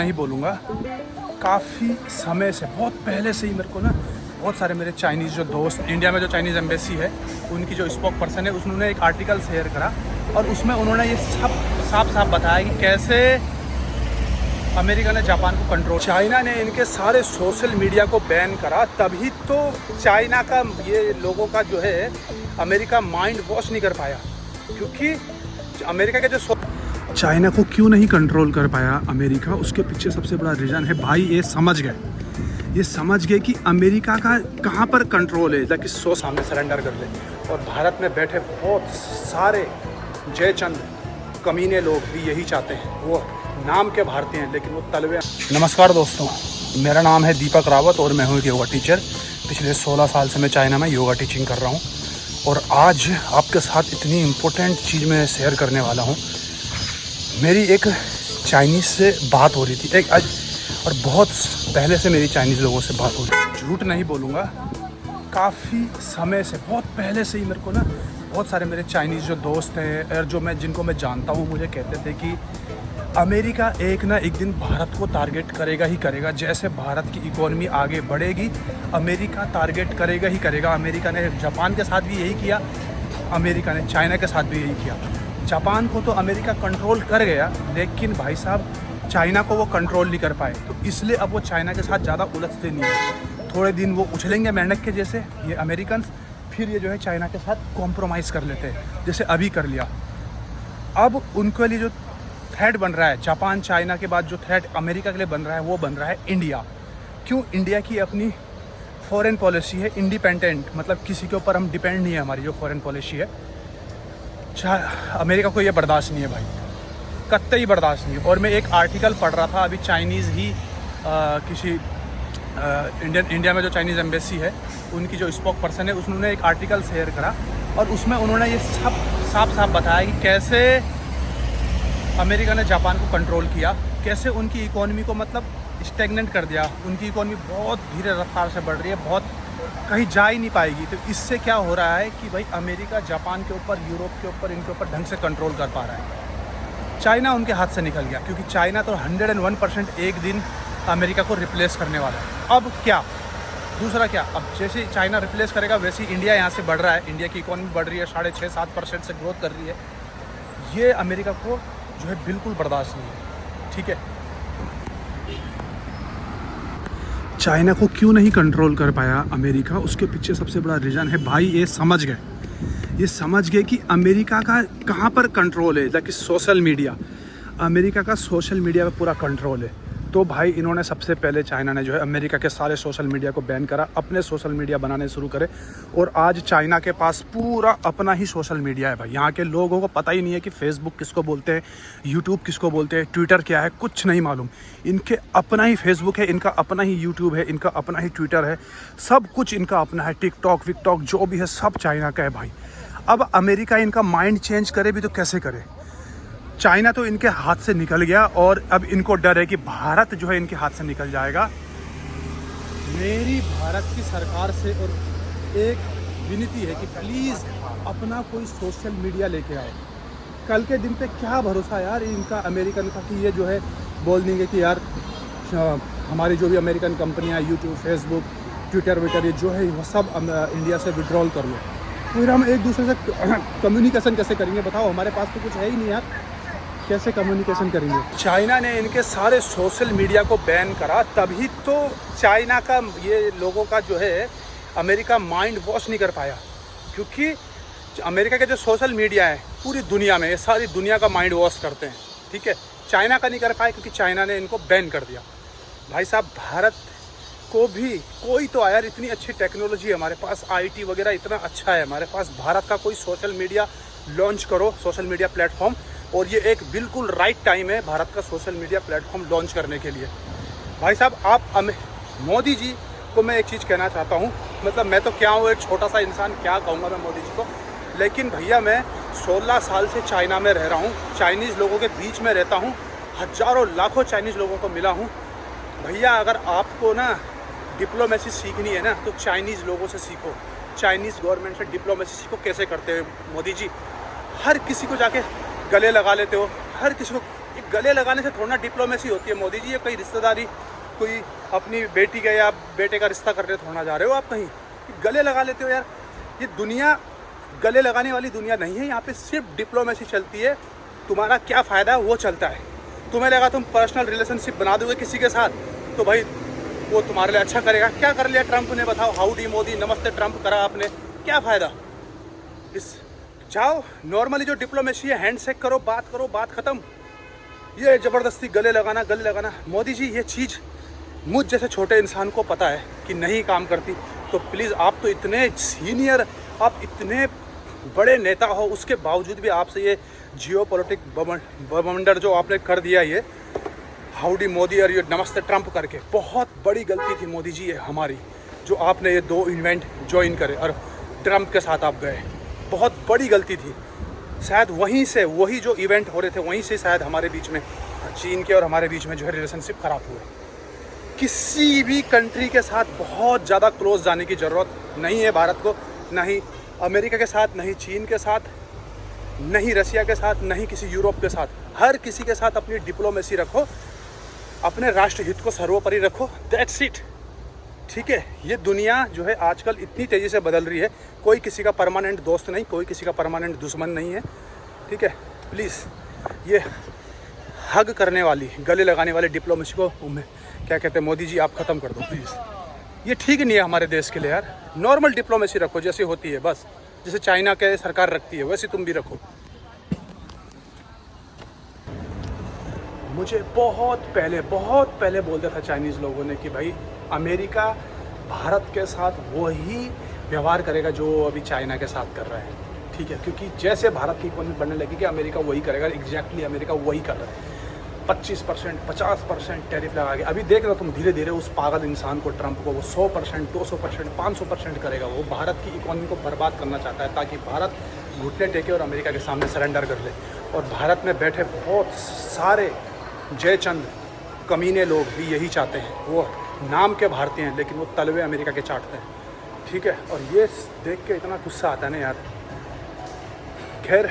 नहीं बोलूँगा। काफ़ी समय से, बहुत पहले से ही मेरे को ना बहुत सारे मेरे चाइनीज़ जो दोस्त, इंडिया में जो चाइनीज़ एम्बेसी है उनकी जो स्पोक पर्सन है, उन्होंने एक आर्टिकल शेयर करा और उसमें उन्होंने ये सब साफ साफ बताया कि कैसे अमेरिका ने जापान को कंट्रोल, चाइना ने इनके सारे सोशल मीडिया को बैन करा, तभी तो चाइना का ये लोगों का जो है अमेरिका माइंड वॉश नहीं कर पाया। क्योंकि अमेरिका के जो चाइना को क्यों नहीं कंट्रोल कर पाया अमेरिका, उसके पीछे सबसे बड़ा रीज़न है भाई, ये समझ गए कि अमेरिका का कहाँ पर कंट्रोल है, ताकि सो सामने सरेंडर कर ले। और भारत में बैठे बहुत सारे जयचंद कमीने लोग भी यही चाहते हैं, वो नाम के भारतीय हैं लेकिन वो तलवे। नमस्कार दोस्तों, मेरा नाम है दीपक रावत और मैं हूँ एक योगा टीचर। पिछले 16 साल से मैं चाइना में योगा टीचिंग कर रहा हूँ और आज आपके साथ इतनी इम्पोर्टेंट चीज़ मैं शेयर करने वाला हूँ। मेरी एक चाइनीज़ से बात हो रही थी और बहुत पहले से मेरी चाइनीज़ लोगों से बात हो रही थी। झूठ नहीं बोलूँगा, काफ़ी समय से, बहुत पहले से ही मेरे को ना बहुत सारे मेरे चाइनीज़ जो दोस्त हैं और जिनको मैं जानता हूँ, मुझे कहते थे कि अमेरिका एक ना एक दिन भारत को टारगेट करेगा ही करेगा। जैसे भारत की इकोनॉमी आगे बढ़ेगी, अमेरिका टारगेट करेगा ही करेगा। अमेरिका ने जापान के साथ भी यही किया, अमेरिका ने चाइना के साथ भी यही किया। जापान को तो अमेरिका कंट्रोल कर गया, लेकिन भाई साहब चाइना को वो कंट्रोल नहीं कर पाए। तो इसलिए अब वो चाइना के साथ ज़्यादा उलझते नहीं है। थोड़े दिन वो उछलेंगे मेंढक के जैसे ये अमेरिकन, फिर ये जो है चाइना के साथ कॉम्प्रोमाइज़ कर लेते हैं, जैसे अभी कर लिया। अब उनके लिए जो थ्रेट बन रहा है, जापान चाइना के बाद जो थ्रेट अमेरिका के लिए बन रहा है, वो बन रहा है इंडिया। क्यों? इंडिया की अपनी फॉरेन पॉलिसी है इंडिपेंडेंट, मतलब किसी के ऊपर हम डिपेंड नहीं है। हमारी जो फॉरेन पॉलिसी है, अमेरिका को ये बर्दाश्त नहीं है भाई, कतई बर्दाश्त नहीं है। और मैं एक आर्टिकल पढ़ रहा था अभी, चाइनीज़ ही किसी इंडिया में जो चाइनीज़ एम्बेसी है उनकी जो स्पोक पर्सन है, उन्होंने एक आर्टिकल शेयर करा और उसमें उन्होंने ये सब साफ साफ बताया कि कैसे अमेरिका ने जापान को कंट्रोल किया, कैसे उनकी इकोनॉमी को मतलब स्टैग्नेंट कर दिया। उनकी इकोनॉमी बहुत धीरे रफ्तार से बढ़ रही है, बहुत कहीं जा ही नहीं पाएगी। तो इससे क्या हो रहा है कि भाई अमेरिका जापान के ऊपर, यूरोप के ऊपर, इनके ऊपर ढंग से कंट्रोल कर पा रहा है। चाइना उनके हाथ से निकल गया, क्योंकि चाइना तो 101% एक दिन अमेरिका को रिप्लेस करने वाला है। अब क्या, दूसरा क्या, अब जैसे चाइना रिप्लेस करेगा वैसे इंडिया यहाँ से बढ़ रहा है, इंडिया की इकोनॉमी बढ़ रही है, 6.5-7% से ग्रोथ कर रही है। ये अमेरिका को जो है बिल्कुल बर्दाश्त नहीं है, ठीक है। चाइना को क्यों नहीं कंट्रोल कर पाया अमेरिका, उसके पीछे सबसे बड़ा रीज़न है भाई, ये समझ गए कि अमेरिका का कहाँ पर कंट्रोल है, ताकि सोशल मीडिया, अमेरिका का सोशल मीडिया पे पूरा कंट्रोल है। तो भाई इन्होंने सबसे पहले, चाइना ने जो है अमेरिका के सारे सोशल मीडिया को बैन करा, अपने सोशल मीडिया बनाने शुरू करे। और आज चाइना के पास पूरा अपना ही सोशल मीडिया है भाई। यहाँ के लोगों को पता ही नहीं है कि फेसबुक किसको बोलते हैं, यूट्यूब किसको बोलते हैं, ट्विटर क्या है, कुछ नहीं मालूम। इनके अपना ही फेसबुक है, इनका अपना ही यूट्यूब है, इनका अपना ही ट्विटर है, सब कुछ इनका अपना है। टिकटॉक विकटॉक जो भी है सब चाइना का है भाई। अब अमेरिका इनका माइंड चेंज करे भी तो कैसे करे? चाइना तो इनके हाथ से निकल गया और अब इनको डर है कि भारत जो है इनके हाथ से निकल जाएगा। मेरी भारत की सरकार से और एक विनती है कि प्लीज़ अपना कोई सोशल मीडिया लेके आओ। कल के दिन पे क्या भरोसा यार इनका, अमेरिकन का, कि ये जो है बोल देंगे कि यार हमारी जो भी अमेरिकन कंपनियां, यूट्यूब, फेसबुक, ट्विटर विटर, ये जो है वो सब इंडिया से विड्रॉल कर लो। फिर हम एक दूसरे से कम्युनिकेशन कैसे करेंगे बताओ? हमारे पास तो कुछ है ही नहीं यार, कैसे कम्युनिकेशन करेंगे? चाइना ने इनके सारे सोशल मीडिया को बैन करा, तभी तो चाइना का ये लोगों का जो है अमेरिका माइंड वॉश नहीं कर पाया। क्योंकि अमेरिका के जो सोशल मीडिया है पूरी दुनिया में, ये सारी दुनिया का माइंड वॉश करते हैं, ठीक है। चाइना का नहीं कर पाए क्योंकि चाइना ने इनको बैन कर दिया। भाई साहब भारत को भी कोई तो यार, इतनी अच्छी टेक्नोलॉजी है हमारे पास, आईटी वगैरह इतना अच्छा है हमारे पास। भारत का कोई सोशल मीडिया लॉन्च करो, सोशल मीडिया प्लेटफॉर्म, और ये एक बिल्कुल राइट टाइम है भारत का सोशल मीडिया प्लेटफॉर्म लॉन्च करने के लिए। भाई साहब आप मोदी जी को मैं एक चीज़ कहना चाहता हूँ, मतलब मैं तो क्या हूँ, एक छोटा सा इंसान, क्या कहूँगा मैं मोदी जी को। लेकिन भैया मैं 16 साल से चाइना में रह रहा हूँ, चाइनीज़ लोगों के बीच में रहता हूँ, हज़ारों लाखों चाइनीज़ लोगों को मिला हूँ। भैया अगर आपको ना डिप्लोमेसी सीखनी है ना, तो चाइनीज़ लोगों से सीखो, चाइनीज़ गवर्नमेंट से डिप्लोमेसी सीखो, कैसे करते हैं मोदी जी। हर किसी को जाके गले लगा लेते हो, हर किसी को ये गले लगाने से थोड़ा डिप्लोमेसी होती है मोदी जी। ये कोई रिश्तेदारी, कोई अपनी बेटी का या बेटे का रिश्ता करने थोड़ा जा रहे हो आप कहीं, गले लगा लेते हो यार। ये दुनिया गले लगाने वाली दुनिया नहीं है, यहाँ पे सिर्फ डिप्लोमेसी चलती है। तुम्हारा क्या फ़ायदा है वो चलता है। तुम्हें लगा तुम पर्सनल रिलेशनशिप बना दोगे किसी के साथ तो भाई वो तुम्हारे लिए अच्छा करेगा। क्या कर लिया ट्रंप ने बताओ, हाउडी मोदी, नमस्ते ट्रंप करा आपने, क्या फ़ायदा। इस जाओ नॉर्मली जो डिप्लोमेसी है, हैंडशेक करो, बात ख़त्म। ये ज़बरदस्ती गले लगाना, मोदी जी ये चीज़ मुझ जैसे छोटे इंसान को पता है कि नहीं काम करती। तो प्लीज़, आप तो इतने सीनियर, आप इतने बड़े नेता हो, उसके बावजूद भी आपसे ये जियोपॉलिटिक बवंडर जो आपने कर दिया, ये हाउडी मोदी और ये नमस्ते ट्रंप करके, बहुत बड़ी गलती थी मोदी जी ये हमारी, जो आपने ये 2 इवेंट ज्वाइन करे और ट्रंप के साथ आप गए। बहुत बड़ी गलती थी। शायद वहीं से, वही जो इवेंट हो रहे थे वहीं से शायद हमारे बीच में, चीन के और हमारे बीच में जो है रिलेशनशिप ख़राब हुए। किसी भी कंट्री के साथ बहुत ज़्यादा क्लोज जाने की ज़रूरत नहीं है भारत को, ना ही अमेरिका के साथ, नहीं चीन के साथ, नहीं रसिया के साथ, नहीं किसी यूरोप के साथ। हर किसी के साथ अपनी डिप्लोमेसी रखो, अपने राष्ट्र हित को सर्वोपरि रखो, दैट्स इट। ठीक है, ये दुनिया जो है आजकल इतनी तेज़ी से बदल रही है, कोई किसी का परमानेंट दोस्त नहीं, कोई किसी का परमानेंट दुश्मन नहीं है। ठीक है, प्लीज़ ये हग करने वाली, गले लगाने वाली डिप्लोमेसी को क्या कहते हैं मोदी जी, आप ख़त्म कर दो प्लीज़। ये ठीक नहीं है हमारे देश के लिए यार। नॉर्मल डिप्लोमेसी रखो जैसी होती है, बस जैसे चाइना के सरकार रखती है वैसे तुम भी रखो। मुझे बहुत पहले बोल दिया था चाइनीज़ लोगों ने कि भाई अमेरिका भारत के साथ वही व्यवहार करेगा जो अभी चाइना के साथ कर रहा है। ठीक है, क्योंकि जैसे भारत की इकोनॉमी बढ़ने लगेगी अमेरिका वही करेगा। एग्जैक्टली अमेरिका वही कर रहा है, 25%, 50% टैरिफ लगा के। अभी देख रहे हो तुम, धीरे धीरे उस पागल इंसान को, ट्रंप को, वो 100%, 200%, 500% करेगा। वो भारत की इकोनॉमी को बर्बाद करना चाहता है ताकि भारत घुटने टेके और अमेरिका के सामने सरेंडर कर ले। और भारत में बैठे बहुत सारे जयचंद कमीने लोग भी यही चाहते हैं। वो नाम के भारतीय हैं लेकिन वो तलवे अमेरिका के चाटते हैं। ठीक है, और ये देख के इतना गुस्सा आता है ना यार। खैर,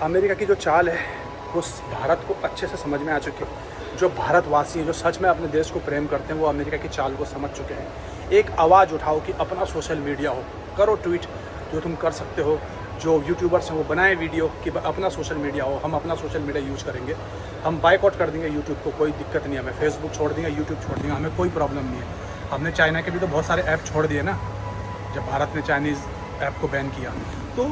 अमेरिका की जो चाल है वो भारत को अच्छे से समझ में आ चुकी है। जो भारतवासी हैं, जो सच में अपने देश को प्रेम करते हैं, वो अमेरिका की चाल को समझ चुके हैं। एक आवाज़ उठाओ कि अपना सोशल मीडिया हो, करो ट्वीट जो तुम कर सकते हो। जो यूट्यूबर्स हैं वो बनाए वीडियो कि अपना सोशल मीडिया हो, हम अपना सोशल मीडिया यूज़ करेंगे, हम बाइकआउट कर देंगे यूट्यूब को, कोई दिक्कत नहीं है हमें। फेसबुक छोड़ देंगे, यूट्यूब छोड़ देंगे, हमें कोई प्रॉब्लम नहीं है। हमने चाइना के भी तो बहुत सारे ऐप छोड़ दिए ना, जब भारत ने चाइनीज़ ऐप को बैन किया। तो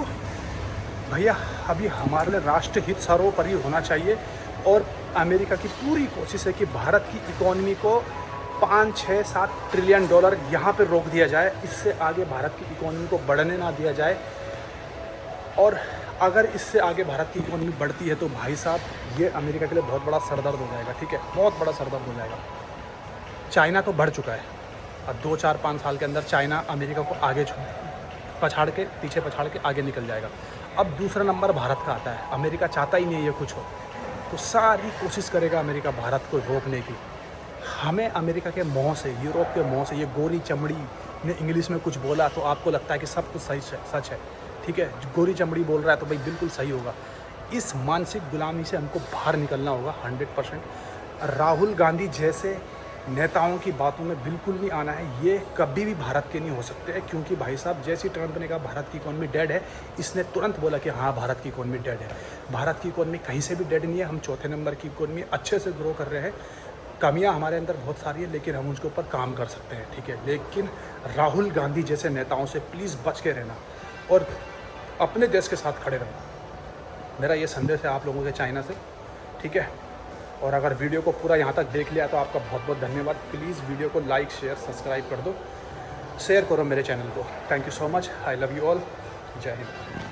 भैया अभी हमारे लिए राष्ट्र हित सर्वोपरि होना चाहिए। और अमेरिका की पूरी कोशिश है कि भारत की इकोनॉमी को 5, 6, 7 ट्रिलियन डॉलर यहाँ पे रोक दिया जाए। इससे आगे भारत की इकोनॉमी को बढ़ने ना दिया जाए। और अगर इससे आगे भारत की इकोनॉमी बढ़ती है तो भाई साहब ये अमेरिका के लिए बहुत बड़ा सरदर्द हो जाएगा। ठीक है, बहुत बड़ा सरदर्द हो जाएगा। चाइना तो बढ़ चुका है, अब 2, 4, 5 साल के अंदर चाइना अमेरिका को आगे पीछे पछाड़ के आगे निकल जाएगा। अब दूसरा नंबर भारत का आता है। अमेरिका चाहता ही नहीं है ये कुछ हो, तो सारी कोशिश करेगा अमेरिका भारत को रोकने की। हमें अमेरिका के मोह से, यूरोप के मोह से, ये गोरी चमड़ी ने इंग्लिश में कुछ बोला तो आपको लगता है कि सब कुछ सच है। ठीक है, गोरी चमड़ी बोल रहा है तो भाई बिल्कुल सही होगा। इस मानसिक गुलामी से हमको बाहर निकलना होगा 100%। राहुल गांधी जैसे नेताओं की बातों में बिल्कुल नहीं आना है। ये कभी भी भारत के नहीं हो सकते हैं, क्योंकि भाई साहब जैसे ट्रंप ने कहा भारत की इकोनॉमी डेड है, इसने तुरंत बोला कि हाँ भारत की इकोनॉमी डेड है। भारत की इकोनॉमी कहीं से भी डेड नहीं है। हम 4थे नंबर की इकोनॉमी अच्छे से ग्रो कर रहे हैं। कमियां हमारे अंदर बहुत सारी है लेकिन हम उसके ऊपर काम कर सकते हैं। ठीक है, लेकिन राहुल गांधी जैसे नेताओं से प्लीज़ बच के रहना और अपने देश के साथ खड़े रहना। मेरा ये संदेश है आप लोगों के चाइना से। ठीक है, और अगर वीडियो को पूरा यहाँ तक देख लिया तो आपका बहुत बहुत धन्यवाद। प्लीज़ वीडियो को लाइक, शेयर, सब्सक्राइब कर दो, शेयर करो मेरे चैनल को। Thank you so much. I love you all. जय हिंद।